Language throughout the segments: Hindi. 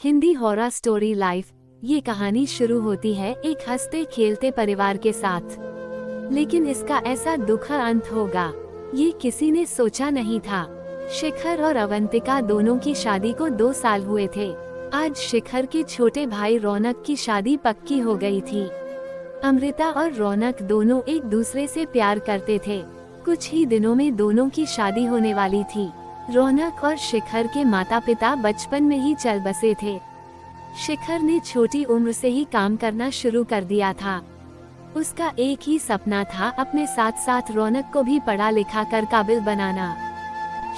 Hindi horror story life. ये कहानी शुरू होती है एक हंसते खेलते परिवार के साथ, लेकिन इसका ऐसा दुखद अंत होगा ये किसी ने सोचा नहीं था। शिखर और अवंतिका दोनों की शादी को 2 साल हुए थे। आज शिखर के छोटे भाई रौनक की शादी पक्की हो गई थी। अमृता और रौनक दोनों एक दूसरे से प्यार करते थे। कुछ ही दिनों में दोनों की शादी होने वाली थी। रौनक और शिखर के माता पिता बचपन में ही चल बसे थे। शिखर ने छोटी उम्र से ही काम करना शुरू कर दिया था। उसका एक ही सपना था, अपने साथ साथ रौनक को भी पढ़ा लिखा कर काबिल बनाना।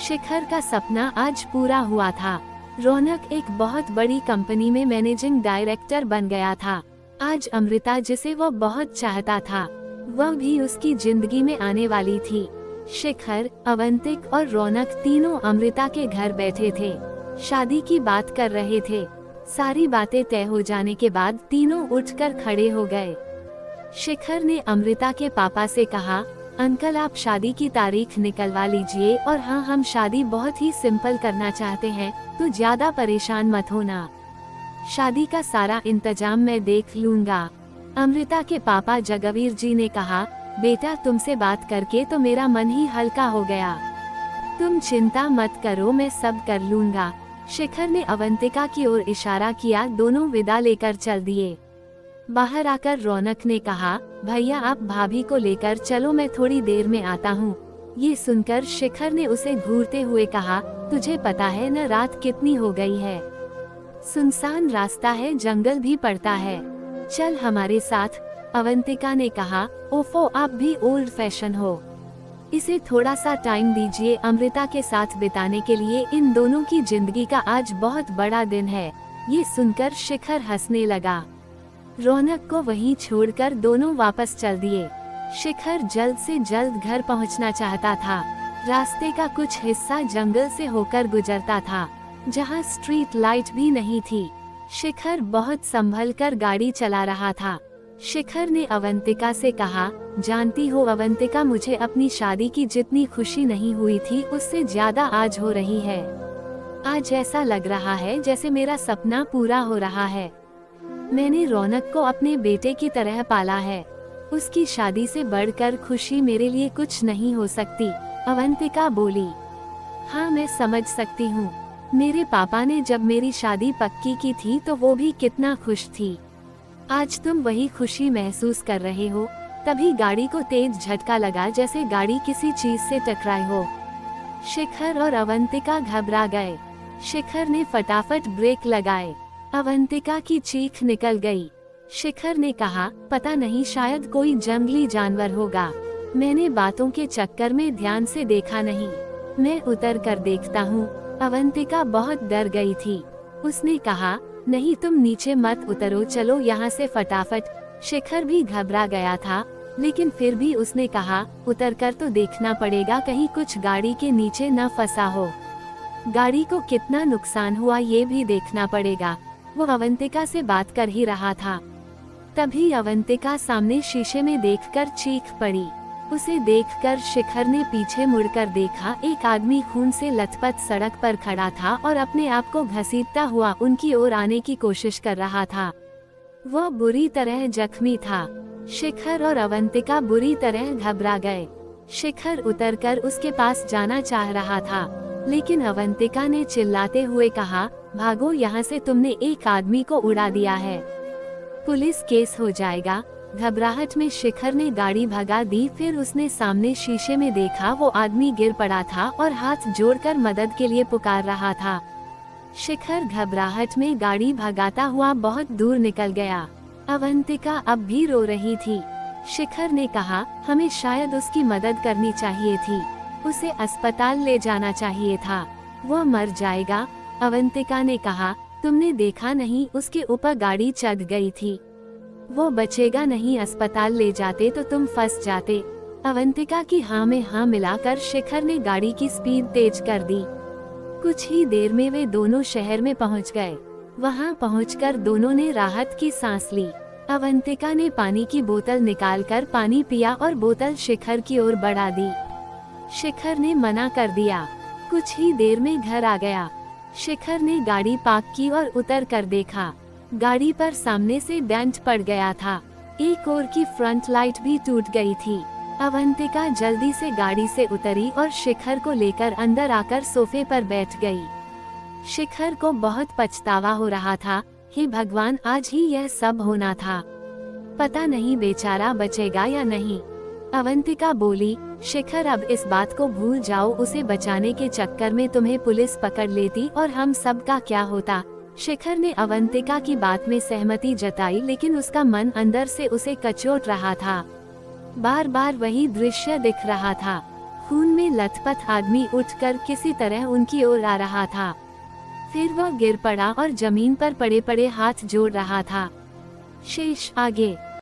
शिखर का सपना आज पूरा हुआ था। रौनक एक बहुत बड़ी कंपनी में मैनेजिंग डायरेक्टर बन गया था। आज अमृता, जिसे वो बहुत चाहता था, वह भी उसकी जिंदगी में आने वाली थी। शिखर, अवंतिक और रौनक तीनों अमृता के घर बैठे थे। शादी की बात कर रहे थे। सारी बातें तय हो जाने के बाद तीनों उठकर खड़े हो गए। शिखर ने अमृता के पापा से कहा, अंकल आप शादी की तारीख निकलवा लीजिए, और हाँ, हम शादी बहुत ही सिंपल करना चाहते हैं, तो ज्यादा परेशान मत होना। शादी का सारा इंतजाम मैं देख लूंगा। अमृता के पापा जगवीर जी ने कहा, बेटा तुमसे बात करके तो मेरा मन ही हल्का हो गया। तुम चिंता मत करो, मैं सब कर लूंगा। शिखर ने अवंतिका की ओर इशारा किया। दोनों विदा लेकर चल दिए। बाहर आकर रौनक ने कहा, भैया आप भाभी को लेकर चलो, मैं थोड़ी देर में आता हूँ। ये सुनकर शिखर ने उसे घूरते हुए कहा, तुझे पता है न रात कितनी हो गई है, सुनसान रास्ता है, जंगल भी पड़ता है, चल हमारे साथ। अवंतिका ने कहा, ओफो आप भी ओल्ड फैशन हो, इसे थोड़ा सा टाइम दीजिए अमृता के साथ बिताने के लिए। इन दोनों की जिंदगी का आज बहुत बड़ा दिन है। ये सुनकर शिखर हंसने लगा। रौनक को वहीं छोड़कर दोनों वापस चल दिए। शिखर जल्द से जल्द घर पहुंचना चाहता था। रास्ते का कुछ हिस्सा जंगल से होकर गुजरता था, जहां स्ट्रीट लाइट भी नहीं थी। शिखर बहुत संभल कर गाड़ी चला रहा था। शिखर ने अवंतिका से कहा, जानती हो अवंतिका, मुझे अपनी शादी की जितनी खुशी नहीं हुई थी उससे ज्यादा आज हो रही है। आज ऐसा लग रहा है जैसे मेरा सपना पूरा हो रहा है। मैंने रौनक को अपने बेटे की तरह पाला है। उसकी शादी से बढ़कर खुशी मेरे लिए कुछ नहीं हो सकती। अवंतिका बोली, हाँ मैं समझ सकती हूँ। मेरे पापा ने जब मेरी शादी पक्की की थी तो वो भी कितना खुश थी। आज तुम वही खुशी महसूस कर रहे हो। तभी गाड़ी को तेज झटका लगा, जैसे गाड़ी किसी चीज से टकराई हो। शिखर और अवंतिका घबरा गए। शिखर ने फटाफट ब्रेक लगाए। अवंतिका की चीख निकल गई। शिखर ने कहा, पता नहीं, शायद कोई जंगली जानवर होगा। मैंने बातों के चक्कर में ध्यान से देखा नहीं। मैं उतर कर देखता हूँ। अवंतिका बहुत डर गई थी। उसने कहा, नहीं तुम नीचे मत उतरो, चलो यहाँ से फटाफट। शिखर भी घबरा गया था, लेकिन फिर भी उसने कहा, उतरकर तो देखना पड़ेगा, कहीं कुछ गाड़ी के नीचे न फंसा हो। गाड़ी को कितना नुकसान हुआ ये भी देखना पड़ेगा। वो अवंतिका से बात कर ही रहा था, तभी अवंतिका सामने शीशे में देखकर चीख पड़ी। उसे देखकर शिखर ने पीछे मुड़कर देखा। एक आदमी खून से लथपथ सड़क पर खड़ा था और अपने आप को घसीटता हुआ उनकी ओर आने की कोशिश कर रहा था। वह बुरी तरह जख्मी था। शिखर और अवंतिका बुरी तरह घबरा गए। शिखर उतरकर उसके पास जाना चाह रहा था, लेकिन अवंतिका ने चिल्लाते हुए कहा, भागो यहाँ से, तुमने एक आदमी को उड़ा दिया है, पुलिस केस हो जाएगा। घबराहट में शिखर ने गाड़ी भगा दी। फिर उसने सामने शीशे में देखा, वो आदमी गिर पड़ा था और हाथ जोड़कर मदद के लिए पुकार रहा था। शिखर घबराहट में गाड़ी भगाता हुआ बहुत दूर निकल गया। अवंतिका अब भी रो रही थी। शिखर ने कहा, हमें शायद उसकी मदद करनी चाहिए थी, उसे अस्पताल ले जाना चाहिए था, वह मर जाएगा। अवंतिका ने कहा, तुमने देखा नहीं, उसके ऊपर गाड़ी चढ़ गई थी, वो बचेगा नहीं, अस्पताल ले जाते तो तुम फंस जाते। अवंतिका की हाँ में हाँ मिलाकर शिखर ने गाड़ी की स्पीड तेज कर दी। कुछ ही देर में वे दोनों शहर में पहुंच गए। वहां पहुंचकर दोनों ने राहत की सांस ली। अवंतिका ने पानी की बोतल निकालकर पानी पिया और बोतल शिखर की ओर बढ़ा दी। शिखर ने मना कर दिया। कुछ ही देर में घर आ गया। शिखर ने गाड़ी पार्क की और उतर कर देखा। गाड़ी पर सामने से डेंट पड़ गया था। एक और की फ्रंट लाइट भी टूट गई थी। अवंतिका जल्दी से गाड़ी से उतरी और शिखर को लेकर अंदर आकर सोफे पर बैठ गई। शिखर को बहुत पछतावा हो रहा था। हे भगवान, आज ही यह सब होना था। पता नहीं बेचारा बचेगा या नहीं। अवंतिका बोली, शिखर अब इस बात को भूल जाओ। उसे बचाने के चक्कर में तुम्हें पुलिस पकड़ लेती और हम सब का क्या होता। शिखर ने अवंतिका की बात में सहमति जताई, लेकिन उसका मन अंदर से उसे कचोट रहा था। बार बार वही दृश्य दिख रहा था। खून में लथपथ आदमी उठकर किसी तरह उनकी ओर आ रहा था। फिर वह गिर पड़ा और जमीन पर पड़े पड़े हाथ जोड़ रहा था। शेष आगे।